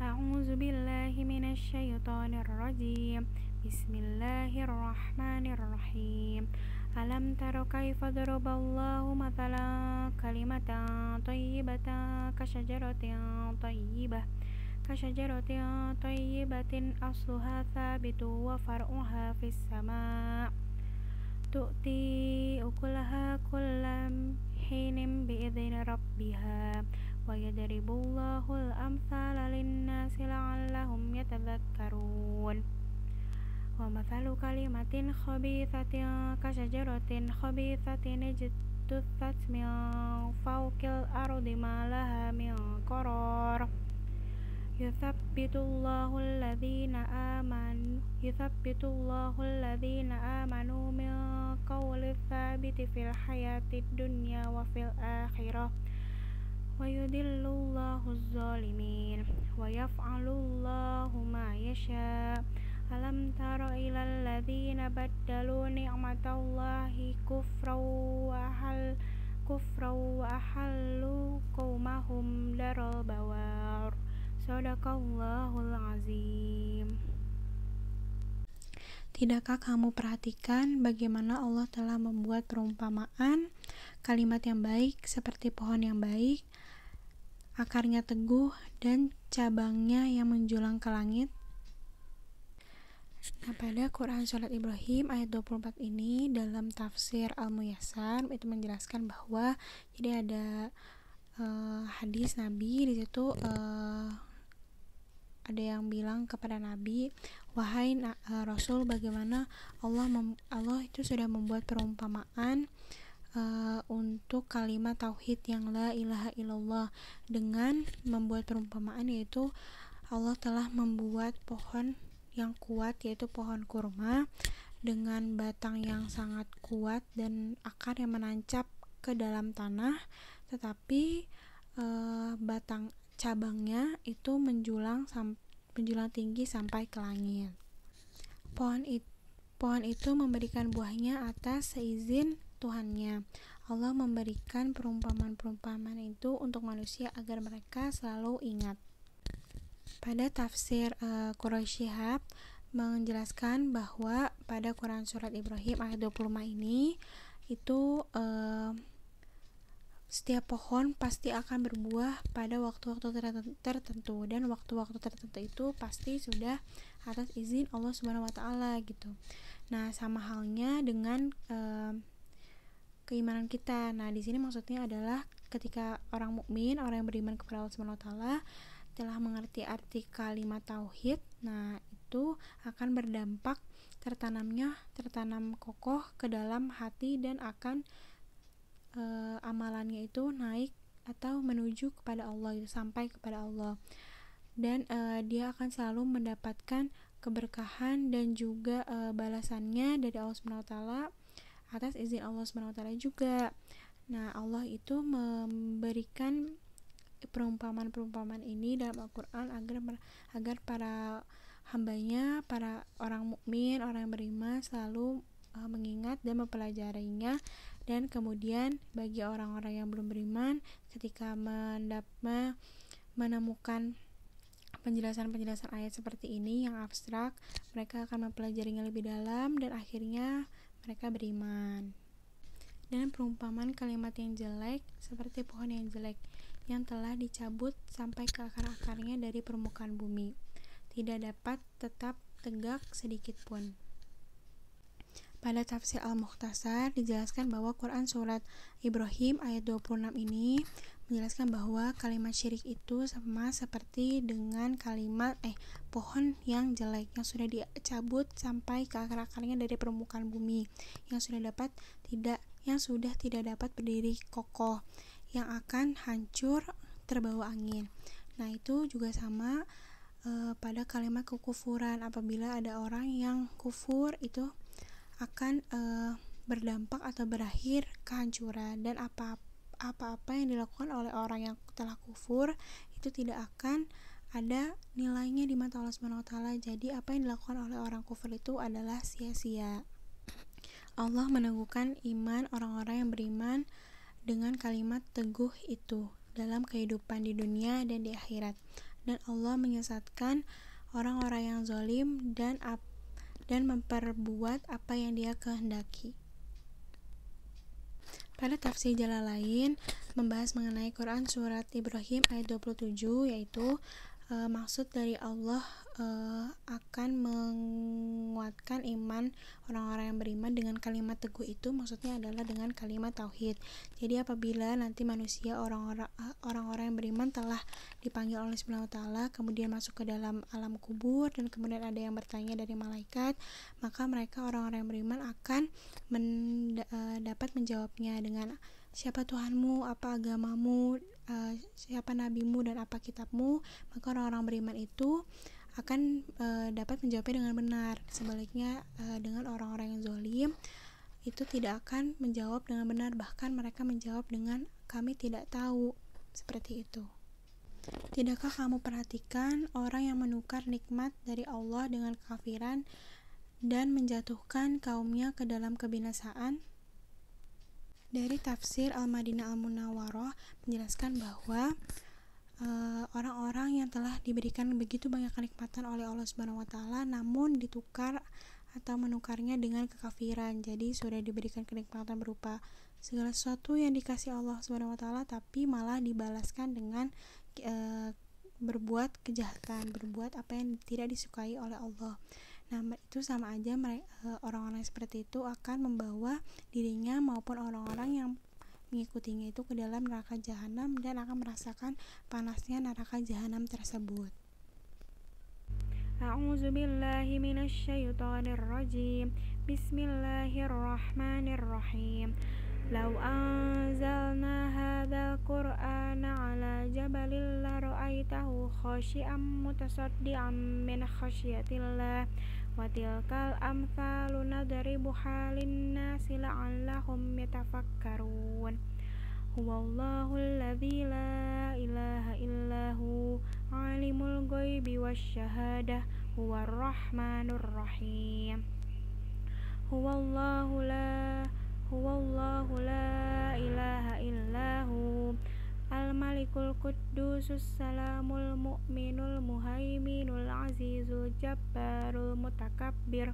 أعوذ بالله من الشيطان الرجيم. بسم الله الرحمن الرحيم. ألم تر كيف ضرب الله مثلا كلمة طيبة كشجرة طيبة أصلها ثابت وفرعها في السماء تؤتي أكلها كل حين بإذن ربها ويضرب الله الأمثال للناس لعلهم يتذكرون. ومثل كلمة خبيثة كشجرة خبيثة اجتثت من فوق الأرض ما لها من قرار. يثبت الله الذين آمنوا من قول الثابت في الحياة الدنيا وفي الآخرة ويضل الله الظالمين ويفعل الله ما يشاء. ألم تر إلى الذين بدلوا نعمة الله كفرا وأحلوا قومهم دار البوار. Sadaqallahul azim. Tidakkah kamu perhatikan bagaimana Allah telah membuat perumpamaan kalimat yang baik seperti pohon yang baik, akarnya teguh dan cabangnya yang menjulang ke langit? Nah, pada Quran Surat Ibrahim ayat 24 ini dalam tafsir Al-Muyassar itu menjelaskan bahwa jadi ada hadis Nabi di situ ada yang bilang kepada Nabi, wahai Rasul, bagaimana Allah itu sudah membuat perumpamaan untuk kalimat tauhid yang la ilaha illallah dengan membuat perumpamaan, yaitu Allah telah membuat pohon yang kuat yaitu pohon kurma dengan batang yang sangat kuat dan akar yang menancap ke dalam tanah, tetapi batang cabangnya itu menjulang tinggi sampai ke langit. Pohon itu memberikan buahnya atas seizin Tuhannya. Allah memberikan perumpamaan itu untuk manusia agar mereka selalu ingat. Pada tafsir Quraisy Shihab menjelaskan bahwa pada Quran Surat Ibrahim ayat 25 ini itu setiap pohon pasti akan berbuah pada waktu-waktu tertentu, dan waktu-waktu tertentu itu pasti sudah atas izin Allah Subhanahu wa taala gitu. Nah, sama halnya dengan keimanan kita. Nah, di sini maksudnya adalah ketika orang mukmin, orang yang beriman kepada Allah Subhanahu wa taala telah mengerti arti kalimat tauhid, nah itu akan berdampak tertanam kokoh ke dalam hati dan akan amalannya itu naik atau menuju kepada Allah, itu sampai kepada Allah, dan dia akan selalu mendapatkan keberkahan dan juga balasannya dari Allah Subhanahu wa taala atas izin Allah Subhanahu wa taala juga. Nah, Allah itu memberikan perumpamaan ini dalam Al-Qur'an agar para hambanya, para orang mukmin, orang yang beriman selalu mengingat dan mempelajarinya. Dan kemudian bagi orang-orang yang belum beriman, ketika menemukan penjelasan-penjelasan ayat seperti ini yang abstrak, mereka akan mempelajarinya lebih dalam dan akhirnya mereka beriman. Dan perumpamaan kalimat yang jelek seperti pohon yang jelek yang telah dicabut sampai ke akar-akarnya dari permukaan bumi, tidak dapat tetap tegak sedikit pun. Pada tafsir Al-Mukhtasar dijelaskan bahwa Quran Surat Ibrahim ayat 26 ini menjelaskan bahwa kalimat syirik itu sama seperti dengan kalimat pohon yang jelek yang sudah dicabut sampai ke akar-akarnya dari permukaan bumi, yang sudah tidak dapat berdiri kokoh, yang akan hancur terbawa angin. Nah, itu juga sama pada kalimat kekufuran. Apabila ada orang yang kufur, itu akan berdampak atau berakhir kehancuran, dan apa-apa yang dilakukan oleh orang yang telah kufur itu tidak akan ada nilainya di mata Allah Subhanahu wa taala. Jadi apa yang dilakukan oleh orang kufur itu adalah sia-sia. Allah meneguhkan iman orang-orang yang beriman dengan kalimat teguh itu dalam kehidupan di dunia dan di akhirat. dan Allah menyesatkan orang-orang yang zalim dan memperbuat apa yang Dia kehendaki. Pada tafsir Jalalain membahas mengenai Quran surat Ibrahim ayat 27, yaitu maksud dari Allah akan menguatkan iman orang-orang yang beriman dengan kalimat teguh itu, maksudnya adalah dengan kalimat tauhid. Jadi apabila nanti manusia orang-orang yang beriman telah dipanggil oleh Subhanahu wa taala, kemudian masuk ke dalam alam kubur dan kemudian ada yang bertanya dari malaikat, maka mereka orang-orang yang beriman akan dapat menjawabnya dengan siapa Tuhanmu, apa agamamu, siapa nabimu, dan apa kitabmu. Maka orang-orang beriman itu akan dapat menjawabnya dengan benar. Sebaliknya dengan orang-orang yang zalim itu tidak akan menjawab dengan benar, bahkan mereka menjawab dengan kami tidak tahu, seperti itu. Tidakkah kamu perhatikan orang yang menukar nikmat dari Allah dengan kekafiran dan menjatuhkan kaumnya ke dalam kebinasaan? Dari tafsir Al-Madinah Al-Munawwarah menjelaskan bahwa orang-orang yang telah diberikan begitu banyak kenikmatan oleh Allah Subhanahu wa taala namun ditukar atau menukarnya dengan kekafiran. Jadi sudah diberikan kenikmatan berupa segala sesuatu yang dikasih Allah Subhanahu wa taala, tapi malah dibalaskan dengan berbuat kejahatan, berbuat apa yang tidak disukai oleh Allah. Nah, itu sama aja orang-orang seperti itu akan membawa dirinya maupun orang-orang yang mengikutinya itu ke dalam neraka jahanam dan akan merasakan panasnya neraka jahanam tersebut. A'udzu billahi minasyaitonir rajim. Bismillahirrahmanirrahim. Lau anzalna hadzal qur'ana 'ala jabalin la ra'aitahu khashi'an mutasaddian min khasyatillah wa tilkal amtsalu nadribuha lin-nasi la'allahum yatafakkarun. Huwallahu alladzi la ilaha illahu 'alimul ghaibi wasyahadah huwar rahmanur rahim. Huwallahu la ilaha illahu al-malikul quddusus salamul mu'minul muhaiminul azizul jabbarul mutakabbir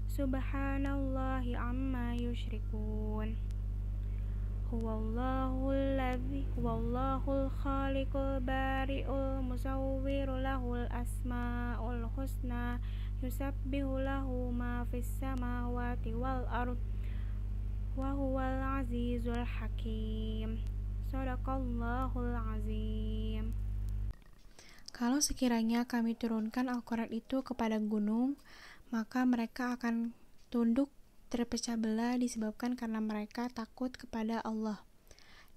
subhanallahi amma yusyrikun. Huwallahul khaliqul bari'ul musawwiru lahul asmaul husna yusabbihu lahu ma fis samawati wal ardh wa huwal azizul hakim. Shadaqallahul azim. Kalau sekiranya kami turunkan Al-Quran itu kepada gunung, maka mereka akan tunduk terpecah belah disebabkan karena mereka takut kepada Allah.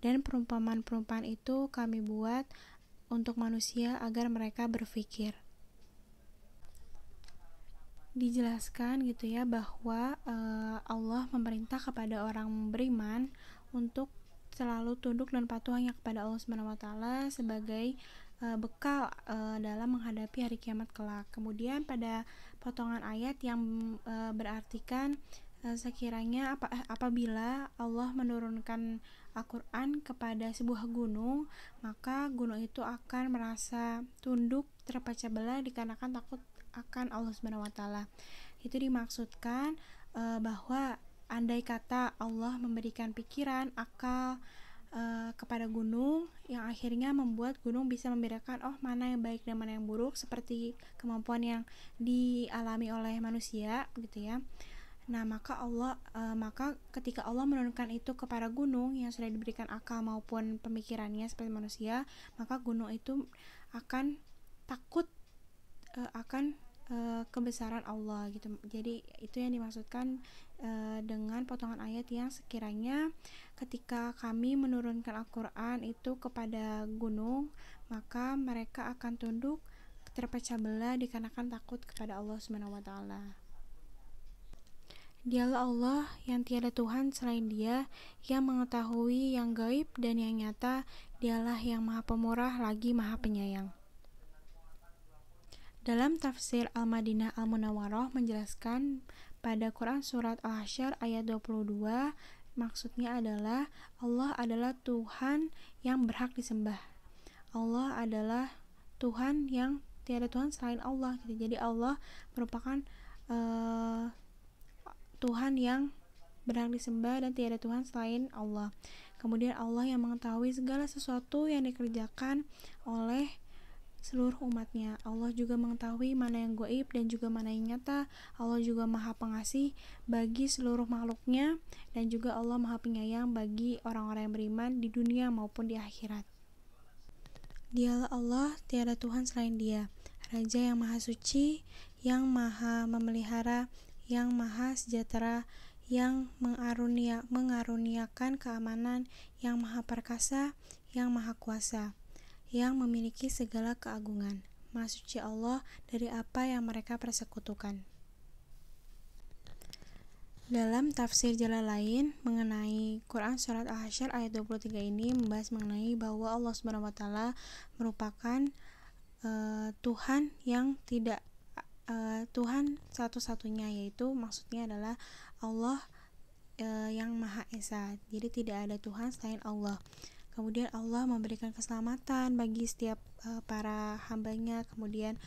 Dan perumpamaan-perumpamaan itu kami buat untuk manusia agar mereka berpikir. Dijelaskan gitu ya bahwa Allah memerintah kepada orang beriman untuk selalu tunduk dan patuh hanya kepada Allah Subhanahu wa taala sebagai bekal dalam menghadapi hari kiamat kelak. Kemudian pada potongan ayat yang berartikan sekiranya apabila Allah menurunkan Al-Quran kepada sebuah gunung, maka gunung itu akan merasa tunduk terpecah belah dikarenakan takut akan Allah Subhanahu wa taala. Itu dimaksudkan bahwa andai kata Allah memberikan pikiran, akal kepada gunung yang akhirnya membuat gunung bisa membedakan mana yang baik dan mana yang buruk, seperti kemampuan yang dialami oleh manusia gitu ya. Nah, maka ketika Allah menurunkan itu kepada gunung yang sudah diberikan akal maupun pemikirannya seperti manusia, maka gunung itu akan takut akan kebesaran Allah gitu. Jadi itu yang dimaksudkan dengan potongan ayat yang sekiranya ketika kami menurunkan Al-Quran itu kepada gunung, maka mereka akan tunduk terpecah belah dikarenakan takut kepada Allah Subhanahu wa taala. Dialah Allah yang tiada Tuhan selain Dia, yang mengetahui yang gaib dan yang nyata. Dialah yang Maha Pemurah lagi Maha Penyayang. Dalam tafsir Al-Madinah Al-Munawwarah menjelaskan pada Quran surat Al-Hasyr ayat 22, maksudnya adalah Allah adalah Tuhan yang berhak disembah. Allah adalah Tuhan yang tiada Tuhan selain Allah gitu. Jadi Allah merupakan Tuhan yang berhak disembah dan tiada Tuhan selain Allah. Kemudian Allah yang mengetahui segala sesuatu yang dikerjakan oleh seluruh umatnya. Allah juga mengetahui mana yang gaib dan juga mana yang nyata. Allah juga maha pengasih bagi seluruh makhluknya, dan juga Allah maha penyayang bagi orang-orang yang beriman di dunia maupun di akhirat. Dialah Allah, tiada Tuhan selain Dia, Raja yang maha suci, yang maha memelihara, yang maha sejahtera, yang mengaruniakan keamanan, yang maha perkasa, yang maha kuasa, yang memiliki segala keagungan. Maha suci Allah dari apa yang mereka persekutukan. Dalam tafsir Jalalain mengenai Quran Surat Al-Hasyr ayat 23 ini membahas mengenai bahwa Allah SWT merupakan Tuhan yang tidak Tuhan satu-satunya, yaitu maksudnya adalah Allah yang Maha Esa. Jadi tidak ada Tuhan selain Allah. Kemudian Allah memberikan keselamatan bagi setiap para hambanya. Kemudian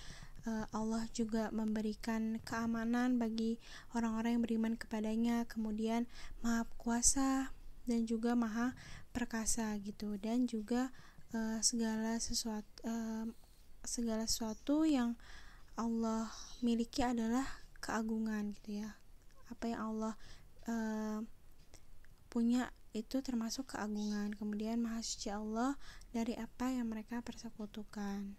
Allah juga memberikan keamanan bagi orang-orang yang beriman kepadanya. Kemudian Maha Kuasa dan juga Maha Perkasa gitu. Dan juga segala sesuatu yang Allah miliki adalah keagungan gitu ya. Apa yang Allah punya itu termasuk keagungan. Kemudian Maha Suci Allah dari apa yang mereka persekutukan.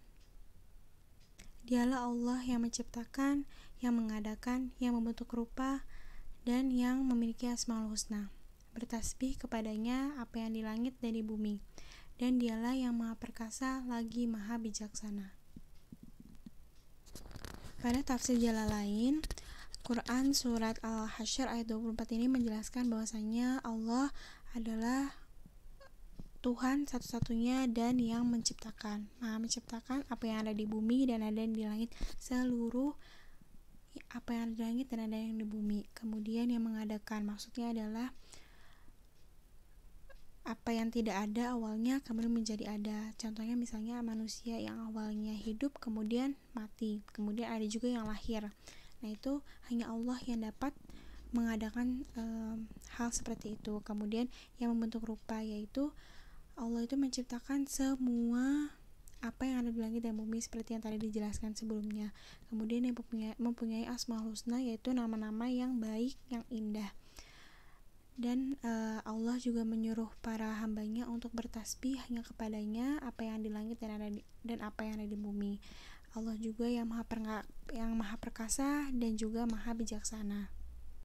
Dialah Allah yang menciptakan, yang mengadakan, yang membentuk rupa, dan yang memiliki Asmaul Husna. Bertasbih kepadanya apa yang di langit dan di bumi. Dan dialah yang maha perkasa lagi maha bijaksana. Pada tafsir Jalalain, Quran Surat Al-Hasyr ayat 24 ini menjelaskan bahwasanya Allah adalah Tuhan satu-satunya dan yang menciptakan, maha menciptakan apa yang ada di bumi dan ada yang di langit, seluruh apa yang ada di langit dan ada yang di bumi. Kemudian yang mengadakan, maksudnya adalah apa yang tidak ada awalnya kemudian menjadi ada. Contohnya misalnya manusia yang awalnya hidup kemudian mati, kemudian ada juga yang lahir. Nah itu hanya Allah yang dapat mengadakan hal seperti itu. Kemudian yang membentuk rupa, yaitu Allah itu menciptakan semua apa yang ada di langit dan bumi seperti yang tadi dijelaskan sebelumnya. Kemudian yang mempunyai Asmaul Husna, yaitu nama-nama yang baik, yang indah. Dan Allah juga menyuruh para hambanya untuk bertasbih hanya kepadanya apa yang di langit dan apa yang ada di bumi. Allah juga yang maha perkasa dan juga maha bijaksana.